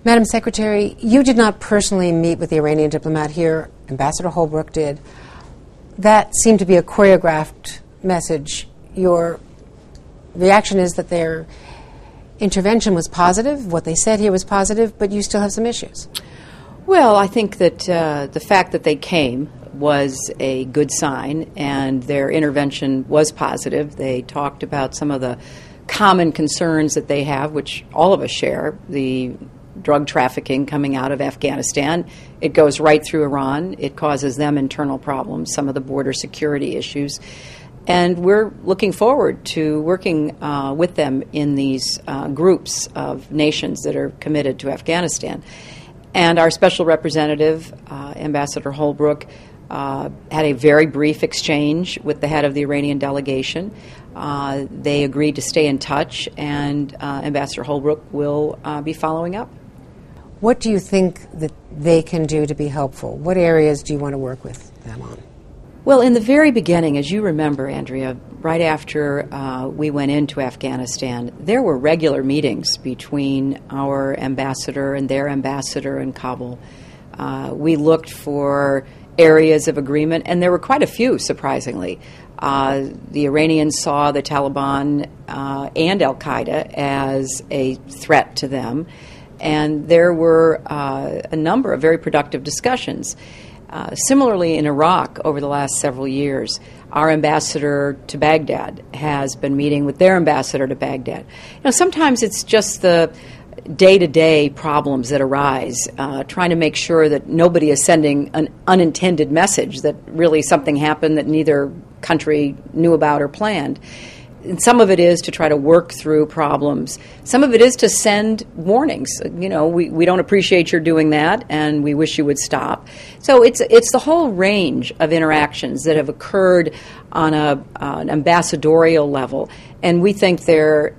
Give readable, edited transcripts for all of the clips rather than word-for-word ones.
Madam Secretary, you did not personally meet with the Iranian diplomat here. Ambassador Holbrooke did. That seemed to be a choreographed message. Your reaction is that their intervention was positive, what they said here was positive, but you still have some issues. Well, I think that the fact that they came was a good sign, and their intervention was positive. They talked about some of the common concerns that they have, which all of us share, the drug trafficking coming out of Afghanistan. It goes right through Iran. It causes them internal problems, some of the border security issues. And we're looking forward to working with them in these groups of nations that are committed to Afghanistan. And our special representative, Ambassador Holbrooke, had a very brief exchange with the head of the Iranian delegation. They agreed to stay in touch, and Ambassador Holbrooke will be following up. What do you think that they can do to be helpful? What areas do you want to work with them on? Well, in the very beginning, as you remember, Andrea, right after we went into Afghanistan, there were regular meetings between our ambassador and their ambassador in Kabul. We looked for areas of agreement, and there were quite a few, surprisingly. The Iranians saw the Taliban and al-Qaeda as a threat to them, and there were a number of very productive discussions. Similarly, in Iraq, over the last several years, our ambassador to Baghdad has been meeting with their ambassador to Baghdad. Sometimes it's just the day-to-day problems that arise, trying to make sure that nobody is sending an unintended message that really something happened that neither country knew about or planned. And some of it is to try to work through problems. Some of it is to send warnings. We don't appreciate your doing that, and we wish you would stop. So it's the whole range of interactions that have occurred on an ambassadorial level, and we think there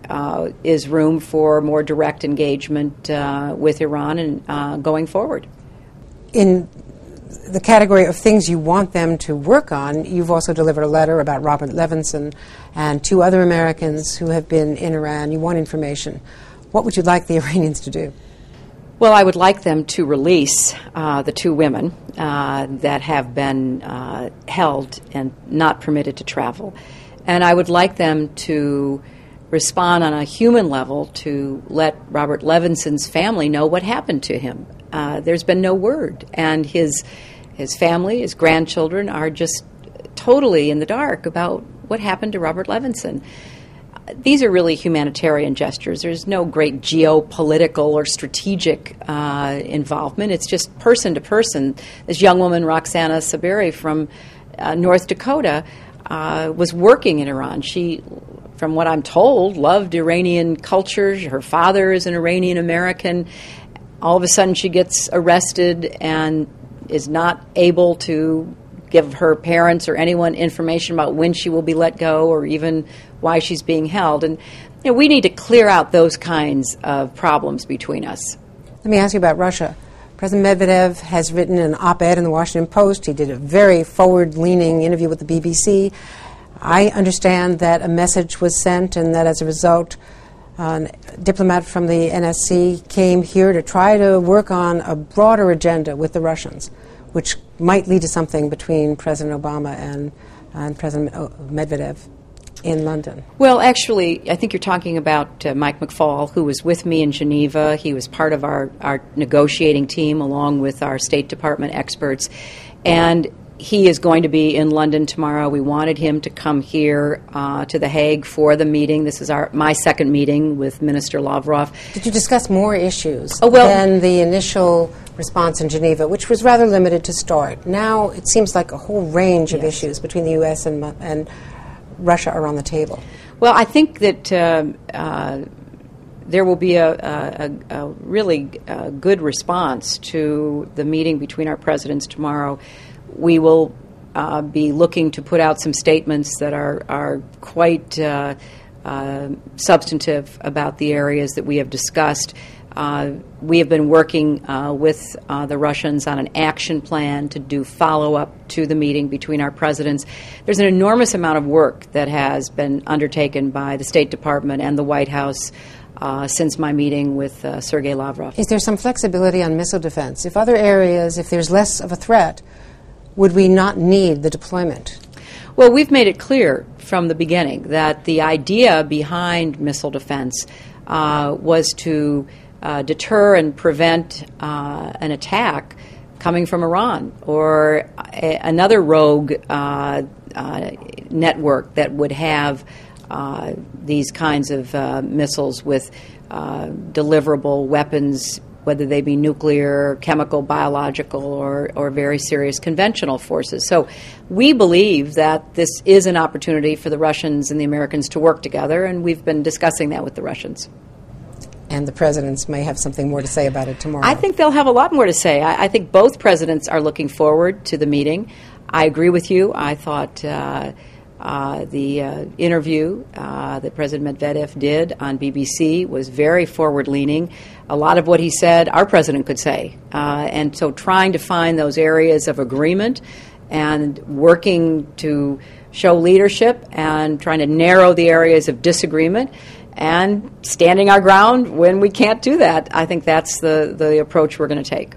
is room for more direct engagement with Iran and going forward. In the category of things you want them to work on, you've also delivered a letter about Robert Levinson and two other Americans who have been in Iran. You want information. What would you like the Iranians to do? Well, I would like them to release the two women that have been held and not permitted to travel. And I would like them to respond on a human level to let Robert Levinson's family know what happened to him. There's been no word, and his family, his grandchildren, are just totally in the dark about what happened to Robert Levinson. These are really humanitarian gestures. There's no great geopolitical or strategic involvement. It's just person to person. This young woman, Roxana Saberi from North Dakota, was working in Iran. She, from what I'm told, loved Iranian culture. Her father is an Iranian American. All of a sudden she gets arrested and is not able to give her parents or anyone information about when she will be let go or even why she's being held. And we need to clear out those kinds of problems between us. Let me ask you about Russia. President Medvedev has written an op-ed in the Washington Post. He did a very forward-leaning interview with the BBC. I understand that a message was sent and that as a result, a diplomat from the NSC came here to try to work on a broader agenda with the Russians, which might lead to something between President Obama and President Medvedev in London. Well, actually, I think you're talking about Mike McFaul, who was with me in Geneva. He was part of our negotiating team along with our State Department experts. And he is going to be in London tomorrow. We wanted him to come here to The Hague for the meeting. This is my second meeting with Minister Lavrov. Did you discuss more issues than the initial response in Geneva, which was rather limited to start? Now it seems like a whole range of issues between the U.S. and Russia are on the table. Well, I think that there will be a really good response to the meeting between our presidents tomorrow. We will be looking to put out some statements that are quite substantive about the areas that we have discussed. We have been working with the Russians on an action plan to do follow-up to the meeting between our presidents. There's an enormous amount of work that has been undertaken by the State Department and the White House since my meeting with Sergei Lavrov. Is there some flexibility on missile defense? If other areas, if there's less of a threat, would we not need the deployment? Well, we've made it clear from the beginning that the idea behind missile defense was to deter and prevent an attack coming from Iran or another rogue network that would have these kinds of missiles with deliverable weapons, whether they be nuclear, chemical, biological, or very serious conventional forces. So we believe that this is an opportunity for the Russians and the Americans to work together, and we've been discussing that with the Russians. And the presidents may have something more to say about it tomorrow. I think they'll have a lot more to say. I think both presidents are looking forward to the meeting. I agree with you. I thought the interview that President Medvedev did on BBC was very forward-leaning. A lot of what he said, our president could say. And so trying to find those areas of agreement and working to show leadership and trying to narrow the areas of disagreement and standing our ground when we can't do that, I think that's the approach we're going to take.